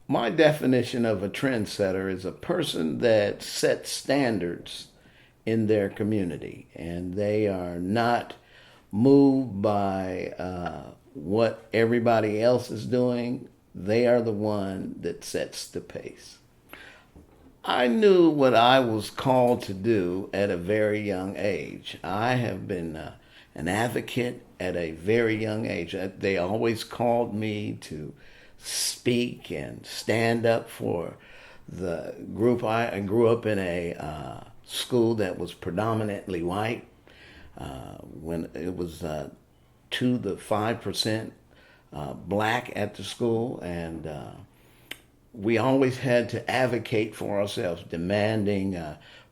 My definition of a trendsetter is a person that sets standards in their community, and they are not moved by what everybody else is doing. They are the one that sets the pace. I knew what I was called to do at a very young age. I have been an advocate at a very young age. They always called me to speak and stand up for the group. I grew up in a school that was predominantly white. When it was 2 to 5% black at the school, and we always had to advocate for ourselves, demanding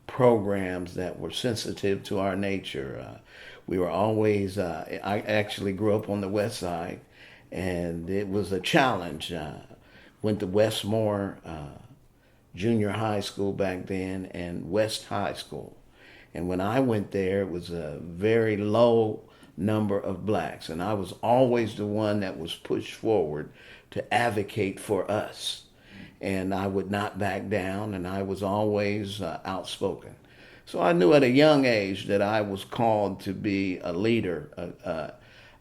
programs that were sensitive to our nature. We were always, I actually grew up on the west side, and it was a challenge. Went to Westmore Junior High School back then and West High School. And when I went there, it was a very low number of blacks, and I was always the one that was pushed forward to advocate for us. And I would not back down, and I was always outspoken. So I knew at a young age that I was called to be a leader,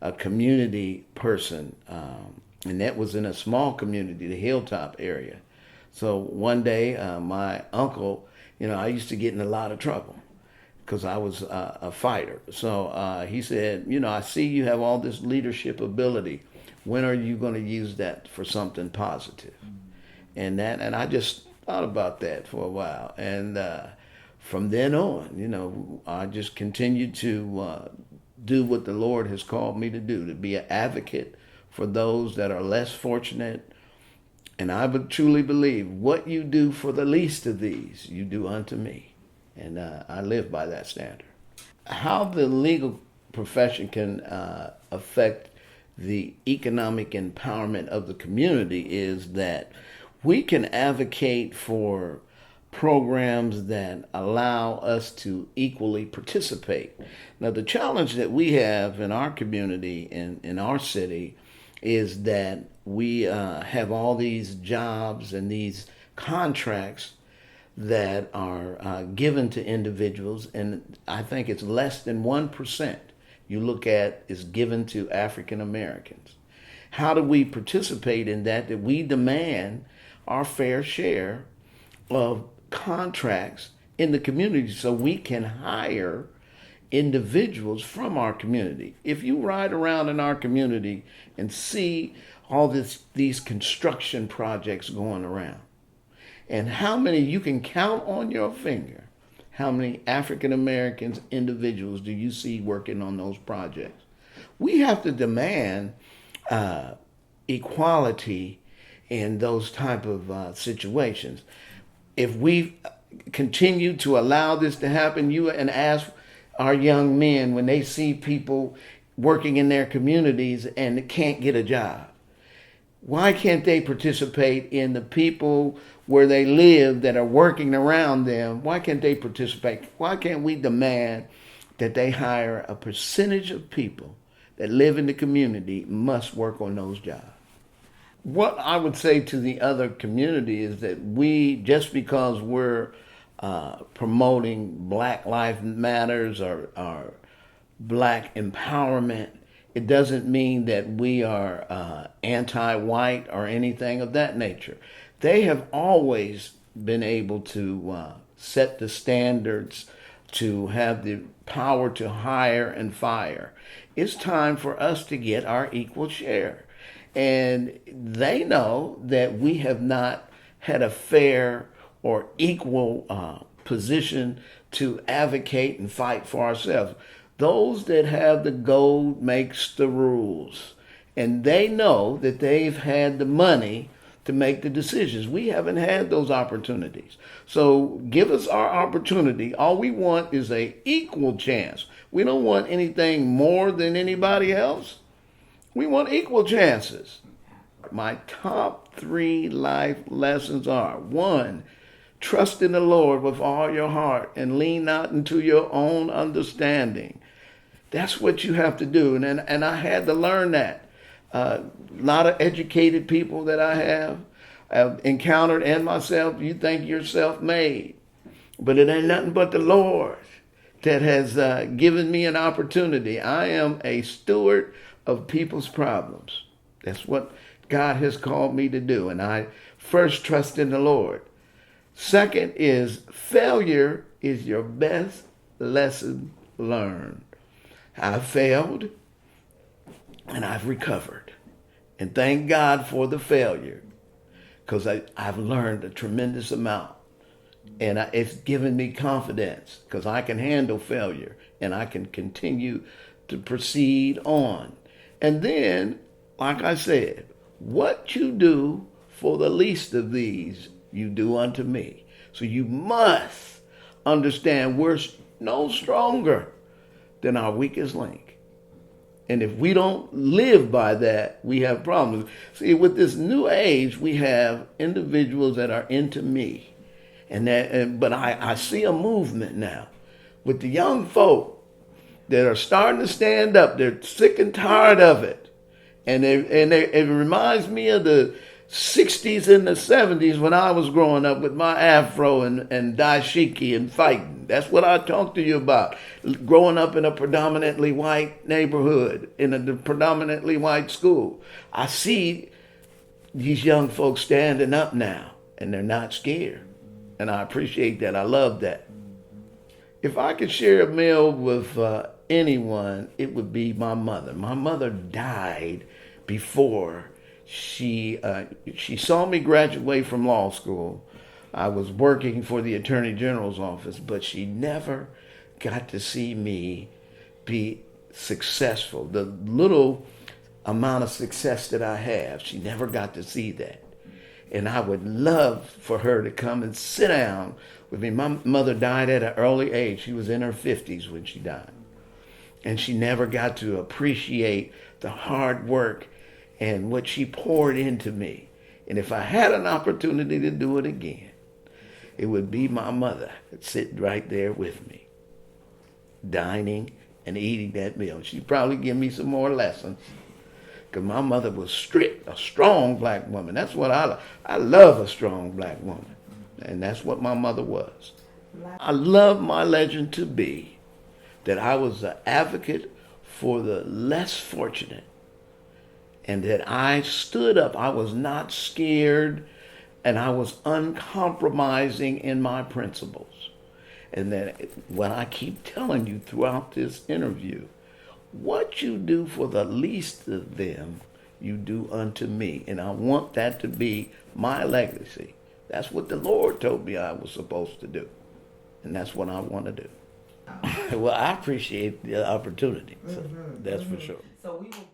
a community person, and that was in a small community, the Hilltop area. So one day, my uncle, I used to get in a lot of trouble because I was a fighter. So he said, I see you have all this leadership ability. When are you going to use that for something positive? And I just thought about that for a while. And from then on, I just continued to do what the Lord has called me to do, to be an advocate for those that are less fortunate. And I would truly believe what you do for the least of these, you do unto me. And I live by that standard. How the legal profession can affect the economic empowerment of the community is that we can advocate for programs that allow us to equally participate. Now, the challenge that we have in our community, in our city, is that we have all these jobs and these contracts that are given to individuals, and I think it's less than 1% you look at is given to African Americans. How do we participate in that we demand our fair share of contracts in the community so we can hire individuals from our community? If you ride around in our community and see all these construction projects going around, and how many you can count on your finger, how many African Americans individuals do you see working on those projects? We have to demand equality in those type of situations. If we continue to allow this to happen, and ask our young men when they see people working in their communities and can't get a job, why can't they participate in the people where they live that are working around them? Why can't they participate? Why can't we demand that they hire a percentage of people that live in the community must work on those jobs? What I would say to the other community is that we, just because we're promoting Black Lives Matters or Black empowerment, it doesn't mean that we are anti-white or anything of that nature. They have always been able to set the standards, to have the power to hire and fire. It's time for us to get our equal share. And they know that we have not had a fair or equal position to advocate and fight for ourselves. Those that have the gold makes the rules. And they know that they've had the money to make the decisions. We haven't had those opportunities. So give us our opportunity. All we want is an equal chance. We don't want anything more than anybody else. We want equal chances. My top 3 life lessons are: 1, trust in the Lord with all your heart and lean not into your own understanding. That's what you have to do. And I had to learn that. A lot of educated people that I have, have encountered and myself, you think you're self-made. But it ain't nothing but the Lord that has given me an opportunity. I am a steward of people's problems. That's what God has called me to do. And I first trust in the Lord. Second is failure is your best lesson learned. I've failed and I've recovered. And thank God for the failure, because I've learned a tremendous amount. And it's given me confidence because I can handle failure and I can continue to proceed on. And then, like I said, what you do for the least of these, you do unto me. So you must understand we're no stronger than our weakest link. And if we don't live by that, we have problems. See, with this new age, we have individuals that are into me. But I see a movement now with the young folk that are starting to stand up. They're sick and tired of it. And it reminds me of the 60s and the 70s when I was growing up with my afro and dashiki and fighting. That's what I talked to you about. Growing up in a predominantly white neighborhood, in a predominantly white school. I see these young folks standing up now, and they're not scared. And I appreciate that. I love that. If I could share a meal with anyone, it would be my mother. My mother died before she saw me graduate from law school. I was working for the Attorney General's office, but she never got to see me be successful. The little amount of success that I have, she never got to see that. And I would love for her to come and sit down with me. My mother died at an early age. She was in her 50s when she died. And she never got to appreciate the hard work and what she poured into me. And if I had an opportunity to do it again, it would be my mother sitting right there with me, dining and eating that meal. She'd probably give me some more lessons. Because my mother was strict, a strong black woman. That's what I love, a strong black woman. And that's what my mother was. I love my legend to be that I was an advocate for the less fortunate. And that I stood up. I was not scared. And I was uncompromising in my principles. And that what I keep telling you throughout this interview, what you do for the least of them, you do unto me. And I want that to be my legacy. That's what the Lord told me I was supposed to do. And that's what I want to do. Well, I appreciate the opportunity. So that's for sure. So we will